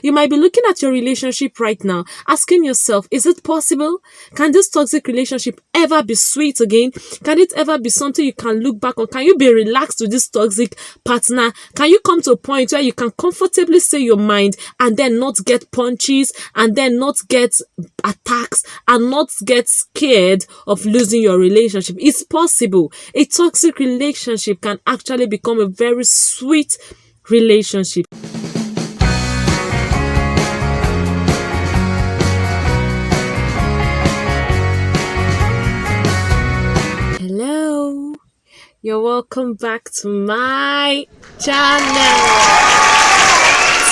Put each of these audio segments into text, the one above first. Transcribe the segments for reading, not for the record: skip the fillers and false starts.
You might be looking at your relationship right now, asking yourself, is it possible? Can this toxic relationship ever be sweet again? Can it ever be something you can look back on? Can you be relaxed with this toxic partner? Can you come to a point where you can comfortably say your mind and then not get punches and then not get attacks and not get scared of losing your relationship? It's possible. A toxic relationship can actually become a very sweet relationship. Hello, you're welcome back to my channel.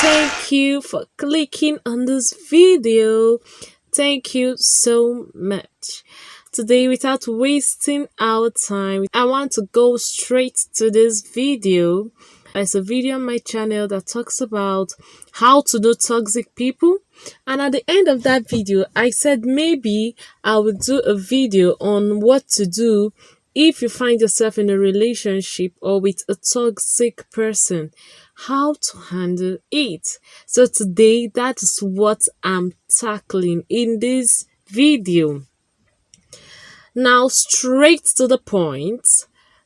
Thank you for clicking on this video. Thank you so much. Today, without wasting our time, I want to go straight to this video. There's a video on my channel that talks about how to know toxic people. And at the end of that video, I said maybe I would do a video on what to do if you find yourself in a relationship or with a toxic person, how to handle it. So today, that is what I'm tackling in this video. Now, straight to the point.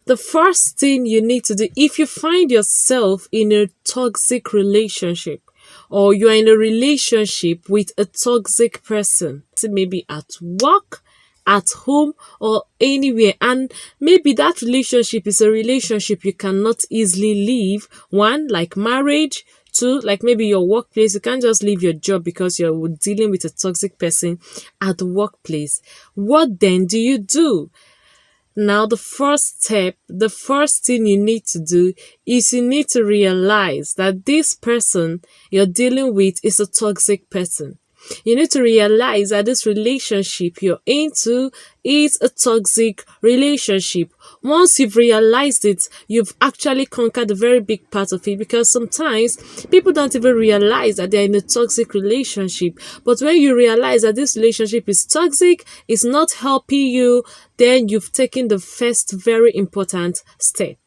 The first thing you need to do if you find yourself in a toxic relationship or you're in a relationship with a toxic person, maybe at work, at home, or anywhere, and maybe that relationship is a relationship you cannot easily leave. One, like marriage. Two, like maybe your workplace, you can't just leave your job because you're dealing with a toxic person at the workplace. What then do you do? Now, the first thing you need to do is you need to realize that this person you're dealing with is a toxic person. You need to realize that this relationship you're into is a toxic relationship. Once you've realized it, you've actually conquered a very big part of it, because sometimes people don't even realize that they're in a toxic relationship. But when you realize that this relationship is toxic, it's not helping you, then you've taken the first very important step.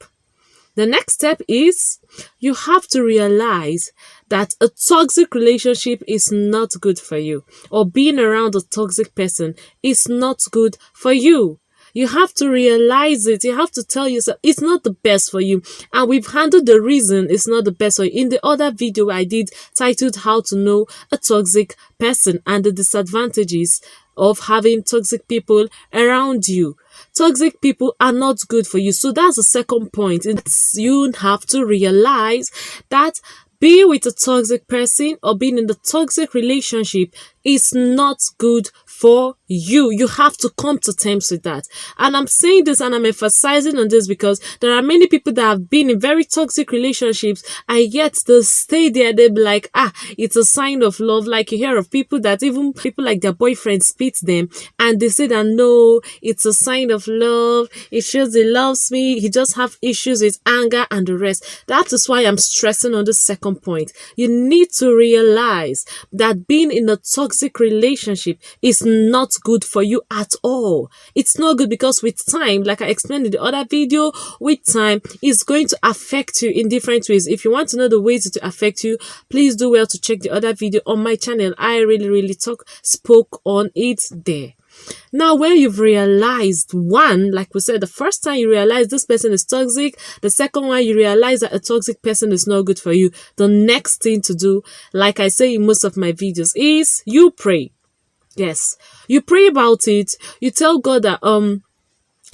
The next step is you have to realize that a toxic relationship is not good for you, or being around a toxic person is not good for you. You have to realize it. You have to tell yourself it's not the best for you. And we've handled the reason it's not the best for you in the other video I did titled How to Know a Toxic Person and the Disadvantages of Having Toxic People Around You. Toxic people are not good for you. So that's the second point. You have to realize that being with a toxic person or being in the toxic relationship is not good for you. You have to come to terms with that. And I'm saying this and I'm emphasizing on this because there are many people that have been in very toxic relationships and yet they stay there. They'll be like, it's a sign of love. Like you hear of people that even people like their boyfriend spits them and they say that no, it's a sign of love. It shows he loves me. He just have issues with anger and the rest. That is why I'm stressing on the second point. You need to realize that being in a toxic relationship is not good for you at all. It's not good because with time, like I explained in the other video, with time it's going to affect you in different ways. If you want to know the ways to affect you, please do well to check the other video on my channel. I really spoke on it there. Now, when you've realized one, like we said, the first time you realize this person is toxic, the second one you realize that a toxic person is not good for you, the next thing to do, like I say in most of my videos, is you pray. Yes, you pray about it. You tell God that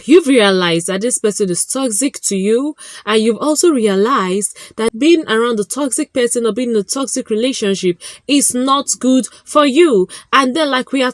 you've realized that this person is toxic to you, and you've also realized that being around a toxic person or being in a toxic relationship is not good for you. And then, like we are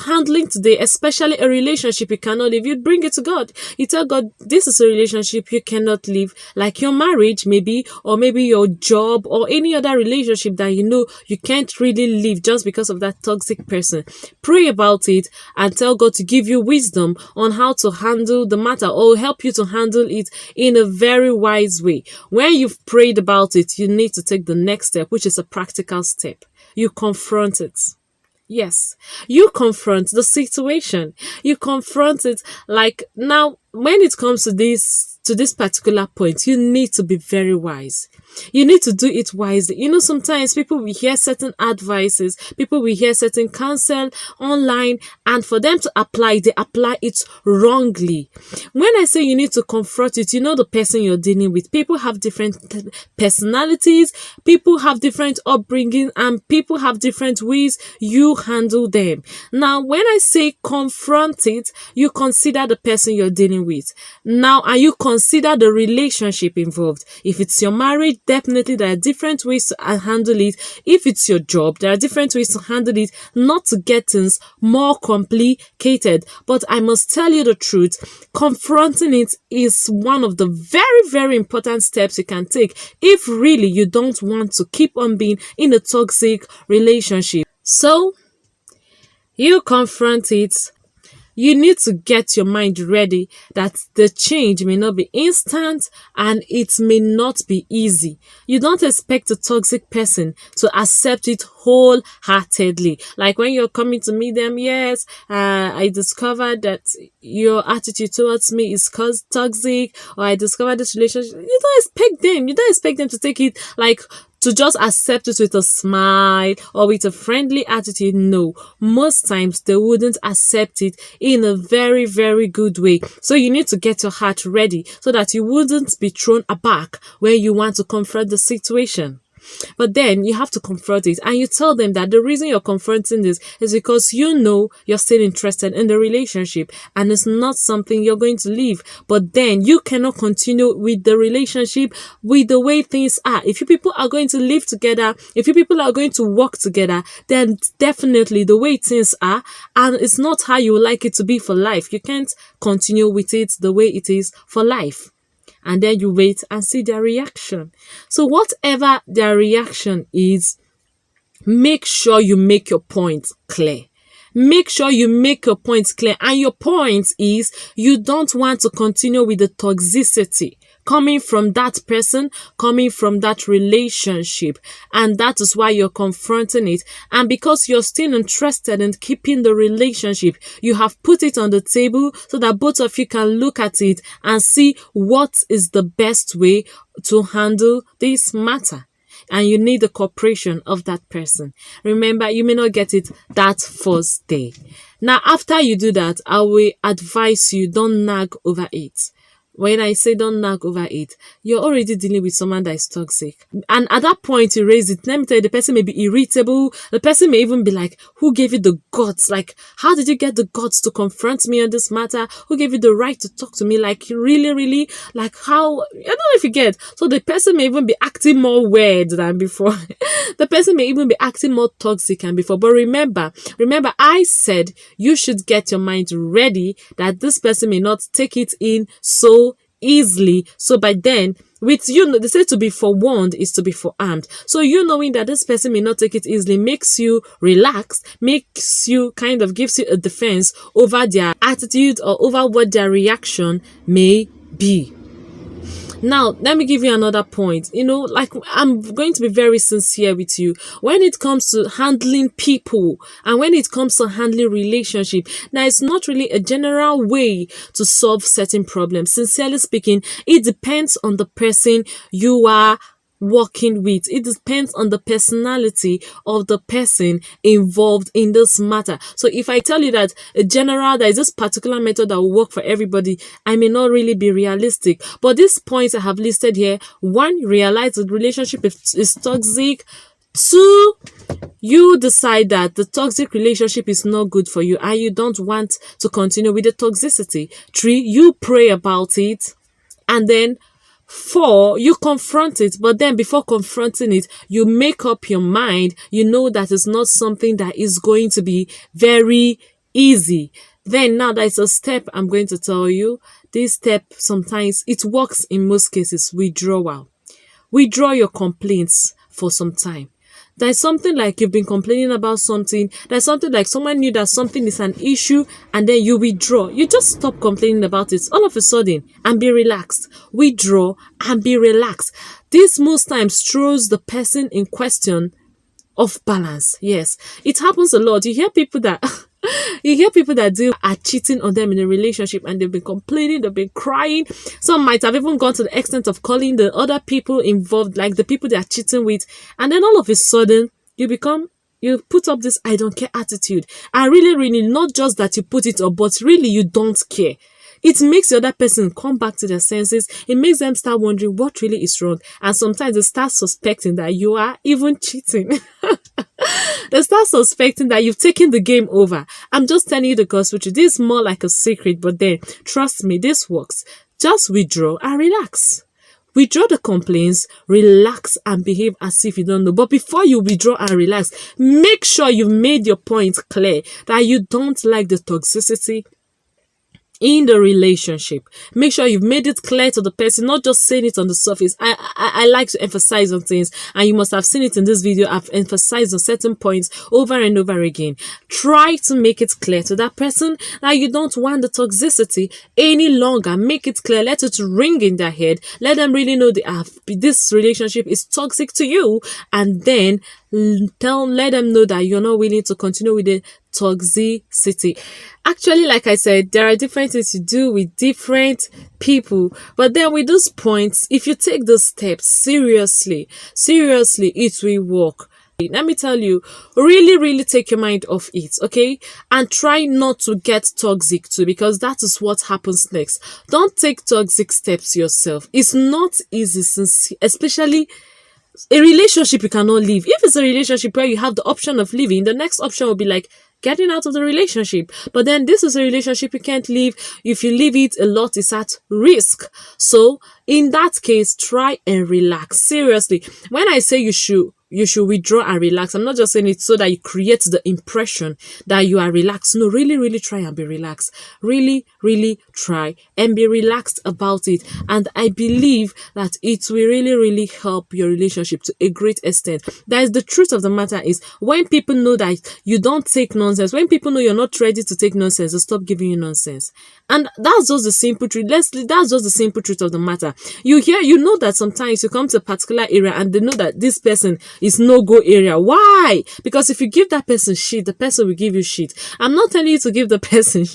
handling today, especially a relationship you cannot leave, you bring it to God. You tell God, this is a relationship you cannot leave, like your marriage maybe, or maybe your job, or any other relationship that you know you can't really leave just because of that toxic person. Pray about it and tell God to give you wisdom on how to handle the matter, or help you to handle it in a very wise way. When you've prayed about it, you need to take the next step, which is a practical step. You confront it. Yes, you confront the situation. You confront it. Like now, when it comes to this particular point, you need to be very wise. You need to do it wisely. Sometimes people will hear certain advices, people will hear certain counsel online, and for them to apply, they apply it wrongly. When I say you need to confront it, the person you're dealing with. People have different personalities, people have different upbringing, and people have different ways you handle them. Now, when I say confront it, you consider the person you're dealing with. Now, and you consider the relationship involved. If it's your marriage, definitely there are different ways to handle it. If it's your job, there are different ways to handle it, not to get things more complicated. But I must tell you the truth, confronting it is one of the very, very important steps you can take if really you don't want to keep on being in a toxic relationship. So, you confront it. You need to get your mind ready that the change may not be instant and it may not be easy. You don't expect a toxic person to accept it wholeheartedly. Like when you're coming to meet them, yes, I discovered that your attitude towards me is toxic, or I discovered this relationship. You don't expect them to take it like to just accept it with a smile or with a friendly attitude. No, most times they wouldn't accept it in a very, very good way. So you need to get your heart ready so that you wouldn't be thrown aback when you want to confront the situation. But then you have to confront it, and you tell them that the reason you're confronting this is because you're still interested in the relationship and it's not something you're going to leave. But then you cannot continue with the relationship with the way things are. If you people are going to live together, if you people are going to work together, then definitely the way things are, and it's not how you would like it to be for life. You can't continue with it the way it is for life. And then you wait and see their reaction. So whatever their reaction is, make sure you make your point clear. Make sure you make your points clear. And your point is you don't want to continue with the toxicity coming from that person, coming from that relationship. And that is why you're confronting it. And because you're still interested in keeping the relationship, you have put it on the table so that both of you can look at it and see what is the best way to handle this matter. And you need the cooperation of that person. Remember, you may not get it that first day. Now, after you do that, I will advise you, don't nag over it. When I say don't nag over it, you're already dealing with someone that is toxic. And at that point, you raise it. Let me tell you, the person may be irritable. The person may even be like, who gave you the guts? Like, how did you get the guts to confront me on this matter? Who gave you the right to talk to me? Like, really, really? Like, how? I don't know if you get. So the person may even be acting more weird than before. The person may even be acting more toxic than before. But remember, I said you should get your mind ready that this person may not take it in so easily. So by then, with they say to be forewarned is to be forearmed. So knowing that this person may not take it easily makes you relax, makes you gives you a defense over their attitude or over what their reaction may be. Now, let me give you another point. I'm going to be very sincere with you. When it comes to handling people and when it comes to handling relationship, now it's not really a general way to solve certain problems. Sincerely speaking, it depends on the person you are working with. It depends on the personality of the person involved in this matter. So if I tell you that there is this particular method that will work for everybody, I may not really be realistic. But these points I have listed here: 1, realize the relationship is toxic. 2, you decide that the toxic relationship is not good for you and you don't want to continue with the toxicity. 3, you pray about it. And then 4, you confront it, but then before confronting it, you make up your mind. You know that it's not something that is going to be very easy. Then now there's a step I'm going to tell you. This step, sometimes it works in most cases. Withdrawal. Withdraw your complaints for some time. There's something like you've been complaining about something. There's something like someone knew that something is an issue and then you withdraw. You just stop complaining about it all of a sudden and be relaxed. Withdraw and be relaxed. This most times throws the person in question off balance. Yes, it happens a lot. You hear people that You hear people that are cheating on them in a relationship and they've been complaining, they've been crying. Some might have even gone to the extent of calling the other people involved, like the people they are cheating with. And then all of a sudden, you put up this I don't care attitude. And really, not just that you put it up, but really you don't care. It makes the other person come back to their senses. It makes them start wondering what really is wrong. And sometimes they start suspecting that you are even cheating. They start suspecting that you've taken the game over. I'm just telling you the gospel truth. This is more like a secret, but then trust me, this works. Just withdraw and relax. Withdraw the complaints, relax and behave as if you don't know. But before you withdraw and relax, make sure you've made your point clear that you don't like the toxicity in the relationship. Make sure you've made it clear to the person, not just saying it on the surface. I like to emphasize on things, and you must have seen it in this video. I've emphasized on certain points over and over again. Try to make it clear to that person that you don't want the toxicity any longer. Make it clear. Let it ring in their head. Let them really know this relationship is toxic to you, and then let them know that you're not willing to continue with the toxicity. Actually, like I said, there are different things to do with different people, but then with those points, if you take those steps seriously, it will work. Let me tell you, really take your mind off it, okay? And try not to get toxic too, because that is what happens next. Don't take toxic steps yourself. It's not easy, especially a relationship you cannot leave. If it's a relationship where you have the option of leaving, the next option will be like getting out of the relationship. But then this is a relationship you can't leave. If you leave it, a lot is at risk. So in that case, try and relax. Seriously, when I say you should withdraw and relax, I'm not just saying it so that you create the impression that you are relaxed. No, really try and be relaxed. Really try and be relaxed about it. And I believe that it will really help your relationship to a great extent. That is the truth of the matter. Is when people know that you don't take nonsense, when people know you're not ready to take nonsense, they stop giving you nonsense. And that's just the simple truth. That's just the simple truth of the matter. You know that sometimes you come to a particular area and they know that this person is no-go area. Why? Because if you give that person shit, the person will give you shit. I'm not telling you to give the person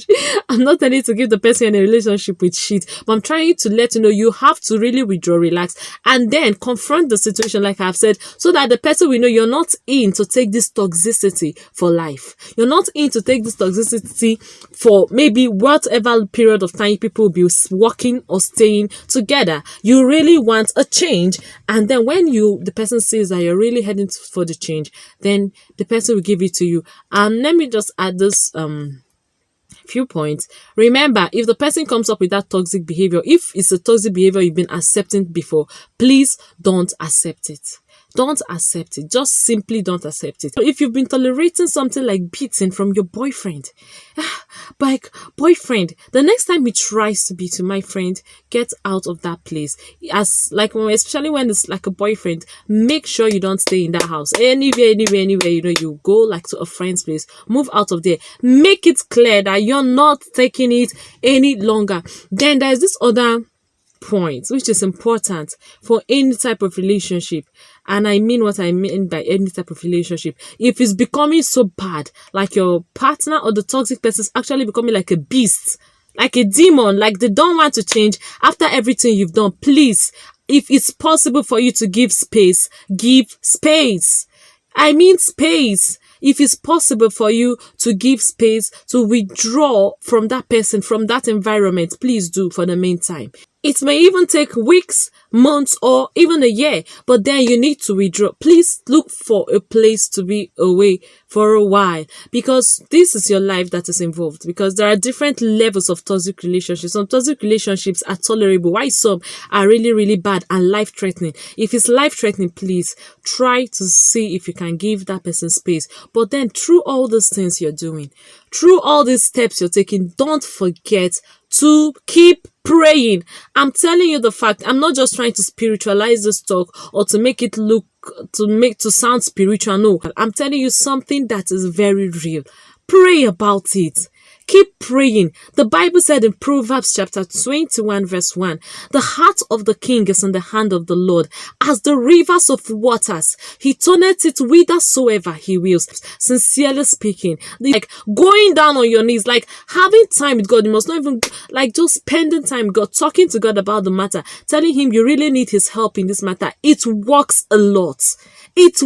I'm not telling you to give the person in a relationship with shit, but I'm trying to let you know you have to really withdraw, relax, and then confront the situation like I've said, so that the person will know you're not in to take this toxicity for life. You're not in to take this toxicity for maybe whatever period of time people will be working or staying together. You really want a change, and then when the person sees that you're really heading for the change, then the person will give it to you. Let me just add this few points. Remember, if the person comes up with that toxic behavior, if it's a toxic behavior you've been accepting before, please don't accept it. Don't accept it. Just simply don't accept it. If you've been tolerating something like beating from your boyfriend, the next time he tries to beat you, my friend, get out of that place. Especially when it's like a boyfriend, make sure you don't stay in that house. Anywhere, you go like to a friend's place, move out of there. Make it clear that you're not taking it any longer. Then there's this other point which is important for any type of relationship, and I mean what I mean by any type of relationship. If it's becoming so bad, like your partner or the toxic person is actually becoming like a beast, like a demon, like they don't want to change after everything you've done, please, if it's possible for you to give space, give space. I mean space. If it's possible for you to give space, to withdraw from that person, from that environment, please do for the meantime. It may even take weeks, months, or even a year, but then you need to withdraw. Please look for a place to be away for a while, because this is your life that is involved, because there are different levels of toxic relationships. Some toxic relationships are tolerable, while some are really bad and life-threatening. If it's life-threatening, please try to see if you can give that person space. But then through all these things you're doing, through all these steps you're taking, don't forget to keep praying. I'm telling you the fact. I'm not just trying to spiritualize this talk or to make it look to sound spiritual. No, I'm telling you something that is very real. Pray about it. Keep praying. The Bible said in Proverbs chapter 21 verse 1, the heart of the king is in the hand of the Lord, as the rivers of waters. He turneth it whithersoever he wills. Sincerely speaking, like going down on your knees, like having time with God. You must not even like just spending time with God, talking to God about the matter, telling him you really need his help in this matter. It works a lot. It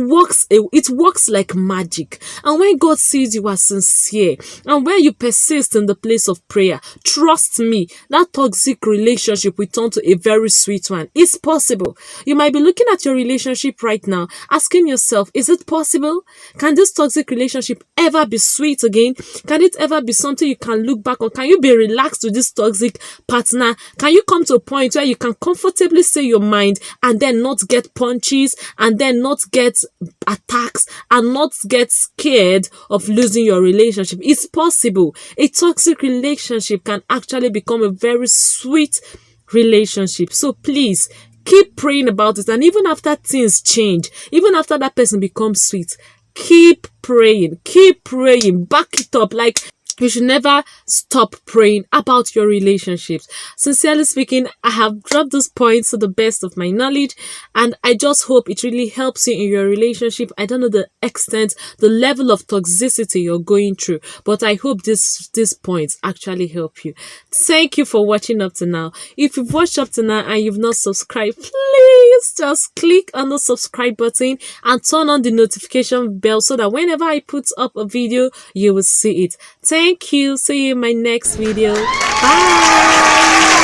works like magic. And when God sees you are sincere and when you persist in the place of prayer, trust me, that toxic relationship will turn to a very sweet one. It's possible. You might be looking at your relationship right now, asking yourself, is it possible? Can this toxic relationship ever be sweet again? Can it ever be something you can look back on? Can you be relaxed with this toxic partner? Can you come to a point where you can comfortably say your mind and then not get punches and then not get attacks and not get scared of losing your relationship? It's possible. A toxic relationship can actually become a very sweet relationship. So please keep praying about it. And even after things change, even after that person becomes sweet, keep praying, back it up. Like, you should never stop praying about your relationships. Sincerely speaking, I have dropped those points to the best of my knowledge, and I just hope it really helps you in your relationship. I don't know the extent, the level of toxicity you're going through, but I hope these points actually help you. Thank you for watching up to now. If you've watched up to now and you've not subscribed, please just click on the subscribe button and turn on the notification bell so that whenever I put up a video, you will see it. Thank you. See you in my next video. Bye.